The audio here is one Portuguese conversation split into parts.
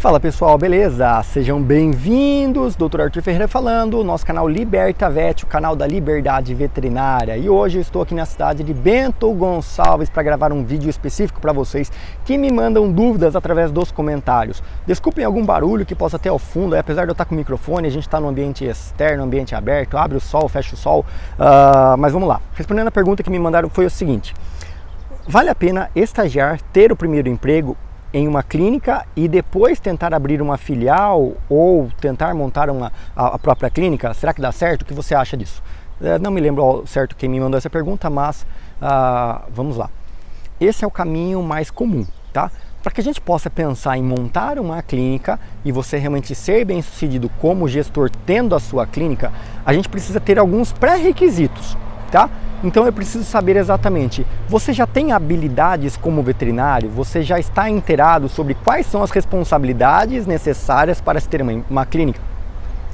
Fala pessoal, beleza? Sejam bem-vindos, Dr. Arthur Ferreira falando, nosso canal Liberta Vet, o canal da Liberdade Veterinária. E hoje eu estou aqui na cidade de Bento Gonçalves para gravar um vídeo específico para vocês que me mandam dúvidas através dos comentários. Desculpem algum barulho que possa ter ao fundo, apesar de eu estar com o microfone, a gente está no ambiente externo, ambiente aberto, abre o sol, fecha o sol, mas vamos lá. Respondendo a pergunta que me mandaram foi o seguinte: vale a pena estagiar, ter o primeiro emprego em uma clínica e depois tentar abrir uma filial ou tentar montar a própria clínica? Será que dá certo? O que você acha disso? Não me lembro ao certo quem me mandou essa pergunta, mas vamos lá. Esse é o caminho mais comum, tá? Para que a gente possa pensar em montar uma clínica e você realmente ser bem sucedido como gestor tendo a sua clínica, a gente precisa ter alguns pré-requisitos, tá? Então eu preciso saber exatamente, você já tem habilidades como veterinário? Você já está inteirado sobre quais são as responsabilidades necessárias para se ter uma clínica,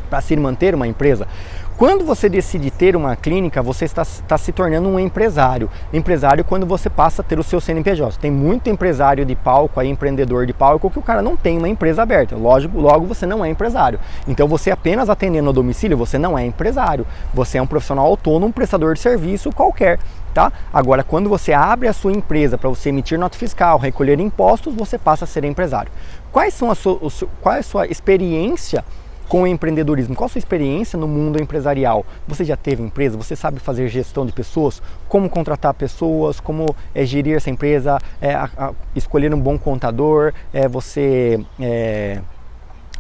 para se manter uma empresa? Quando você decide ter uma clínica, você está se tornando um empresário. Empresário quando você passa a ter o seu CNPJ. Tem muito empresário de palco, aí, empreendedor de palco, que o cara não tem uma empresa aberta. Logo você não é empresário. Então você apenas atendendo a domicílio, você não é empresário. Você é um profissional autônomo, um prestador de serviço qualquer. Tá? Agora, quando você abre a sua empresa para você emitir nota fiscal, recolher impostos, você passa a ser empresário. Qual é a sua experiência com o empreendedorismo? Qual a sua experiência no mundo empresarial? Você já teve empresa? Você sabe fazer gestão de pessoas? Como contratar pessoas? Como gerir essa empresa? Escolher um bom contador?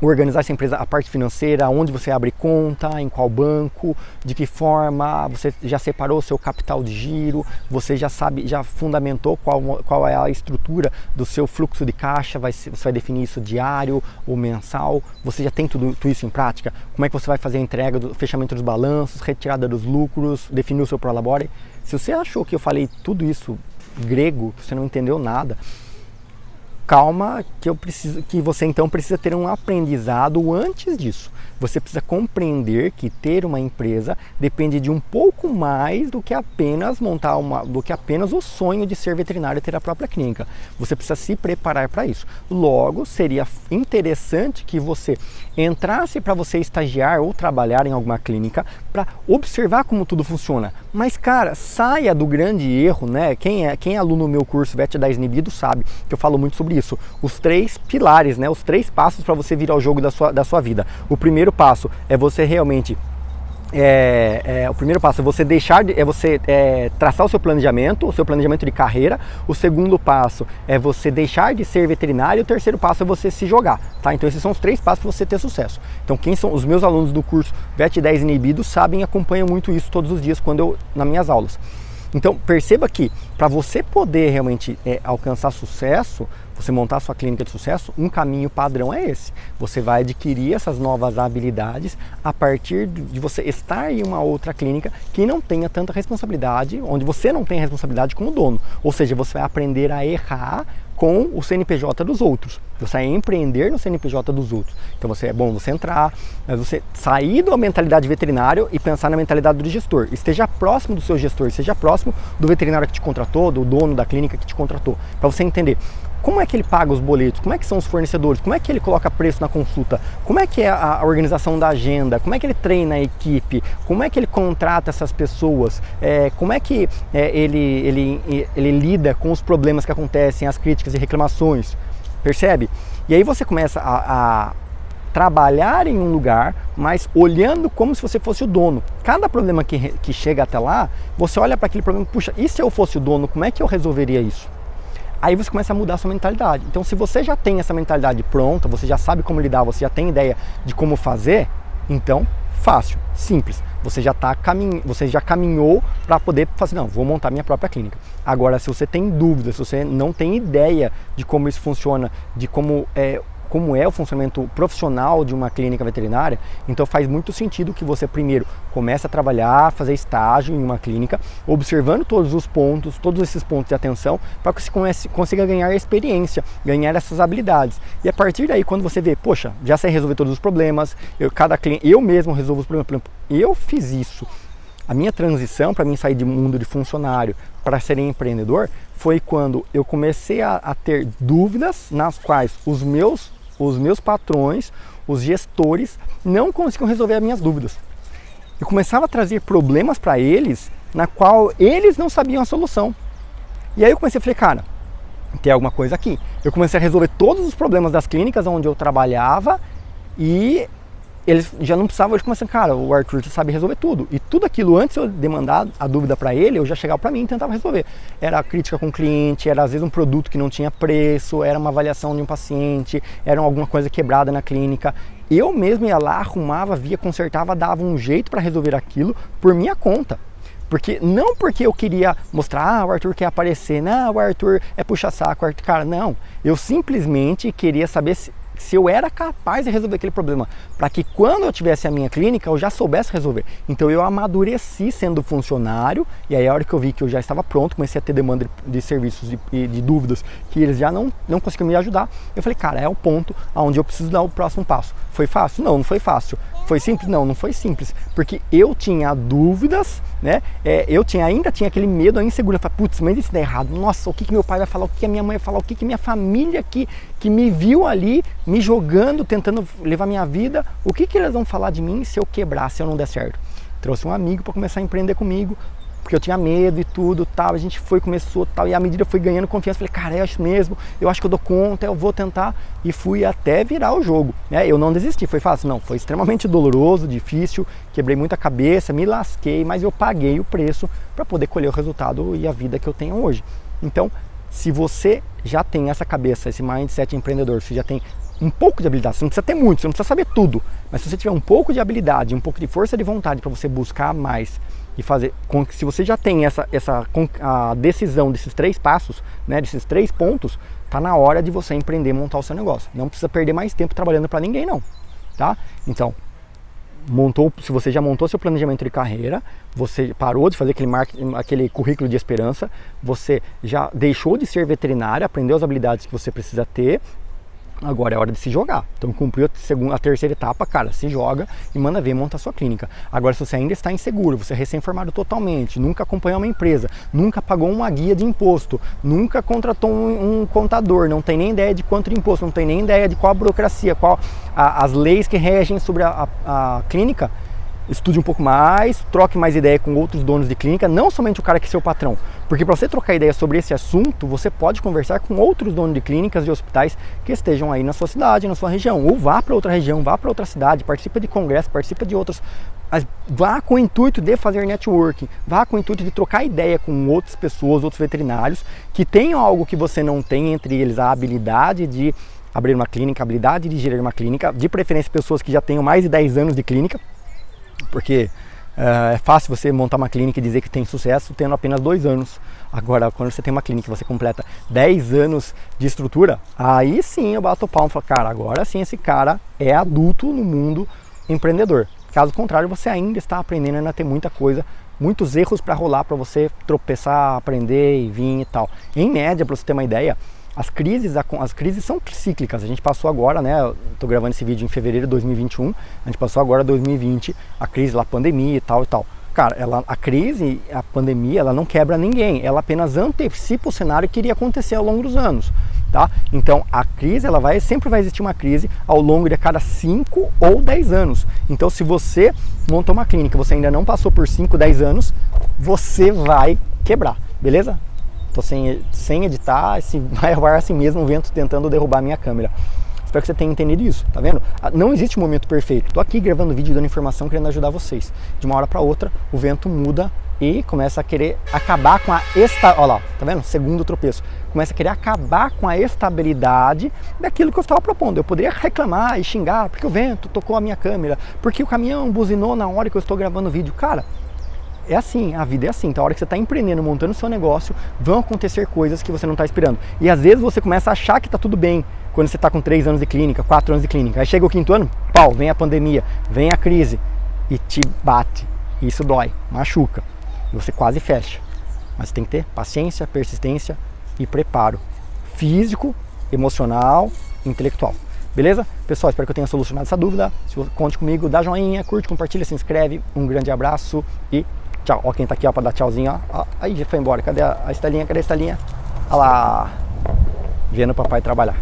Organizar essa empresa, a parte financeira, onde você abre conta, em qual banco, de que forma, você já separou o seu capital de giro, você já sabe, já fundamentou qual é a estrutura do seu fluxo de caixa, você vai definir isso diário ou mensal, você já tem tudo isso em prática? Como é que você vai fazer a entrega, do fechamento dos balanços, retirada dos lucros, definir o seu prolabore? Se você achou que eu falei tudo isso grego, que você não entendeu nada, calma, que você então precisa ter um aprendizado antes disso. Você precisa compreender que ter uma empresa depende de um pouco mais do que apenas o sonho de ser veterinário e ter a própria clínica. Você precisa se preparar para isso. Logo, seria interessante que você entrasse para você estagiar ou trabalhar em alguma clínica para observar como tudo funciona. Mas, cara, saia do grande erro, né? Quem é aluno do meu curso Vet 10 Inibido sabe que eu falo muito sobre isso. Os 3 pilares, né? Os 3 passos para você virar o jogo da sua vida. O primeiro passo é você realmente o primeiro passo é você traçar o seu planejamento de carreira. O segundo passo é você deixar de ser veterinário. E o terceiro passo é você se jogar, tá? Então esses são os 3 passos para você ter sucesso. Então quem são os meus alunos do curso Vet 10 Inibido sabem e acompanham muito isso todos os dias nas minhas aulas. Então perceba que para você poder realmente alcançar sucesso, você montar a sua clínica de sucesso, um caminho padrão é esse. Você vai adquirir essas novas habilidades a partir de você estar em uma outra clínica que não tenha tanta responsabilidade, onde você não tem responsabilidade como dono. Ou seja, você vai aprender a errar com o CNPJ dos outros. Você vai empreender no CNPJ dos outros. Então você entrar, você sair da mentalidade veterinário e pensar na mentalidade do gestor. Esteja próximo do seu gestor, esteja próximo do veterinário que te contratou, do dono da clínica que te contratou, para você entender como é que ele paga os boletos, como é que são os fornecedores, como é que ele coloca preço na consulta, como é que é a organização da agenda, como é que ele treina a equipe, como é que ele contrata essas pessoas, como é que ele lida com os problemas que acontecem, as críticas e reclamações, percebe? E aí você começa a trabalhar em um lugar, mas olhando como se você fosse o dono. Cada problema que chega até lá, você olha para aquele problema, puxa, e se eu fosse o dono, como é que eu resolveria isso? Aí você começa a mudar a sua mentalidade. Então se você já tem essa mentalidade pronta, você já sabe como lidar, você já tem ideia de como fazer, então fácil, simples. Você já caminhou para poder fazer, não, vou montar minha própria clínica. Agora, se você tem dúvidas, se você não tem ideia de como isso funciona, de como é o funcionamento profissional de uma clínica veterinária, então faz muito sentido que você primeiro comece a trabalhar, fazer estágio em uma clínica, observando todos esses pontos de atenção, para que você consiga ganhar experiência, ganhar essas habilidades. E a partir daí, quando você vê, poxa, já sei resolver todos os problemas, eu mesmo resolvo os problemas, eu fiz isso. A minha transição para mim sair de mundo de funcionário para ser empreendedor foi quando eu comecei a ter dúvidas nas quais os meus os meus patrões, os gestores, não conseguiam resolver as minhas dúvidas. Eu começava a trazer problemas para eles, na qual eles não sabiam a solução. E aí eu comecei a falar, cara, tem alguma coisa aqui. Eu comecei a resolver todos os problemas das clínicas onde eu trabalhava e eles já não precisavam, eles começaram, cara, o Arthur já sabe resolver tudo. E tudo aquilo, antes de eu demandar a dúvida para ele, eu já chegava para mim e tentava resolver. Era crítica com o cliente, era às vezes um produto que não tinha preço, era uma avaliação de um paciente, era alguma coisa quebrada na clínica. Eu mesmo ia lá, arrumava, via, consertava, dava um jeito para resolver aquilo por minha conta. Não porque eu queria mostrar, o Arthur quer aparecer, não, o Arthur é puxa-saco, cara, não. Eu simplesmente queria saber se eu era capaz de resolver aquele problema, para que quando eu tivesse a minha clínica eu já soubesse resolver. Então eu amadureci sendo funcionário, e aí a hora que eu vi que eu já estava pronto, comecei a ter demanda de serviços e de dúvidas que eles já não conseguiam me ajudar, eu falei, cara, é o ponto onde eu preciso dar o próximo passo. Foi fácil? Não foi fácil. Foi simples? Não foi simples, porque eu tinha dúvidas, né? Eu ainda tinha aquele medo, a insegurança, falei, putz, mas isso dá errado, nossa, o que meu pai vai falar, o que a minha mãe vai falar, o que minha família que me viu ali, me jogando, tentando levar minha vida, o que eles vão falar de mim se eu quebrar, se eu não der certo? Trouxe um amigo para começar a empreender comigo, porque eu tinha medo e tudo, tal, a gente começou, tal, e à medida eu fui ganhando confiança, falei, cara, é isso mesmo, eu acho que eu dou conta, eu vou tentar, e fui até virar o jogo, né? Eu não desisti, foi fácil? Não, foi extremamente doloroso, difícil, quebrei muita cabeça, me lasquei, mas eu paguei o preço para poder colher o resultado e a vida que eu tenho hoje. Então, se você já tem essa cabeça, esse mindset empreendedor, você já tem um pouco de habilidade, você não precisa ter muito, você não precisa saber tudo, mas se você tiver um pouco de habilidade, um pouco de força de vontade para você buscar mais e fazer, se você já tem a decisão desses 3 passos, né, desses 3 pontos, tá na hora de você empreender, montar o seu negócio. Não precisa perder mais tempo trabalhando para ninguém, não, tá? Então, se você já montou seu planejamento de carreira, você parou de fazer aquele currículo de esperança, você já deixou de ser veterinário, aprendeu as habilidades que você precisa ter, agora é hora de se jogar. Então cumpriu a terceira etapa, cara, se joga e manda ver, monta a sua clínica. Agora, se você ainda está inseguro, você é recém-formado totalmente, nunca acompanhou uma empresa, nunca pagou uma guia de imposto, nunca contratou um contador, não tem nem ideia de quanto de imposto, não tem nem ideia de qual a burocracia, as leis que regem sobre a clínica, estude um pouco mais, troque mais ideia com outros donos de clínica, não somente o cara que é seu patrão, porque para você trocar ideia sobre esse assunto, você pode conversar com outros donos de clínicas e hospitais que estejam aí na sua cidade, na sua região, ou vá para outra região, vá para outra cidade, participa de congressos, participa de outros, mas vá com o intuito de fazer networking, vá com o intuito de trocar ideia com outras pessoas, outros veterinários, que tenham algo que você não tem, entre eles a habilidade de abrir uma clínica, a habilidade de gerir uma clínica, de preferência pessoas que já tenham mais de 10 anos de clínica, porque é fácil você montar uma clínica e dizer que tem sucesso tendo apenas 2 anos. Agora, quando você tem uma clínica e você completa 10 anos de estrutura, aí sim eu bato o palmo e falo, cara, agora sim esse cara é adulto no mundo empreendedor. Caso contrário, você ainda está aprendendo, ainda tem muita coisa, muitos erros para rolar, para você tropeçar, aprender e vir e tal. Em média, para você ter uma ideia, as crises são cíclicas. A gente passou agora, né? Estou gravando esse vídeo em fevereiro de 2021. A gente passou agora 2020, a crise lá, pandemia e tal e tal. Cara, a crise, a pandemia, ela não quebra ninguém. Ela apenas antecipa o cenário que iria acontecer ao longo dos anos, tá? Então, a crise, sempre vai existir uma crise ao longo de cada 5 ou 10 anos. Então, se você montou uma clínica, você ainda não passou por 5, 10 anos, você vai quebrar, beleza? Tô sem editar, vai assim mesmo, o vento tentando derrubar a minha câmera. Espero que você tenha entendido isso, tá vendo? Não existe um momento perfeito. Tô aqui gravando vídeo, dando informação, querendo ajudar vocês. De uma hora para outra, o vento muda e começa a querer acabar com olha lá, tá vendo? Segundo tropeço. Começa a querer acabar com a estabilidade daquilo que eu estava propondo. Eu poderia reclamar e xingar, porque o vento tocou a minha câmera, porque o caminhão buzinou na hora que eu estou gravando o vídeo. Cara, é assim, a vida é assim. Então, a hora que você está empreendendo, montando seu negócio, vão acontecer coisas que você não está esperando. E às vezes você começa a achar que está tudo bem quando você está com 3 anos de clínica, 4 anos de clínica. Aí chega o 5º ano, pau, vem a pandemia, vem a crise e te bate. Isso dói, machuca. E você quase fecha. Mas tem que ter paciência, persistência e preparo físico, emocional, intelectual. Beleza? Pessoal, espero que eu tenha solucionado essa dúvida. Se você conte comigo, dá joinha, curte, compartilha, se inscreve. Um grande abraço e tchau. Ó quem tá aqui, ó, pra dar tchauzinho, ó. Aí já foi embora. Cadê a Estelinha? Cadê a Estelinha? Olha lá. Vendo o papai trabalhar.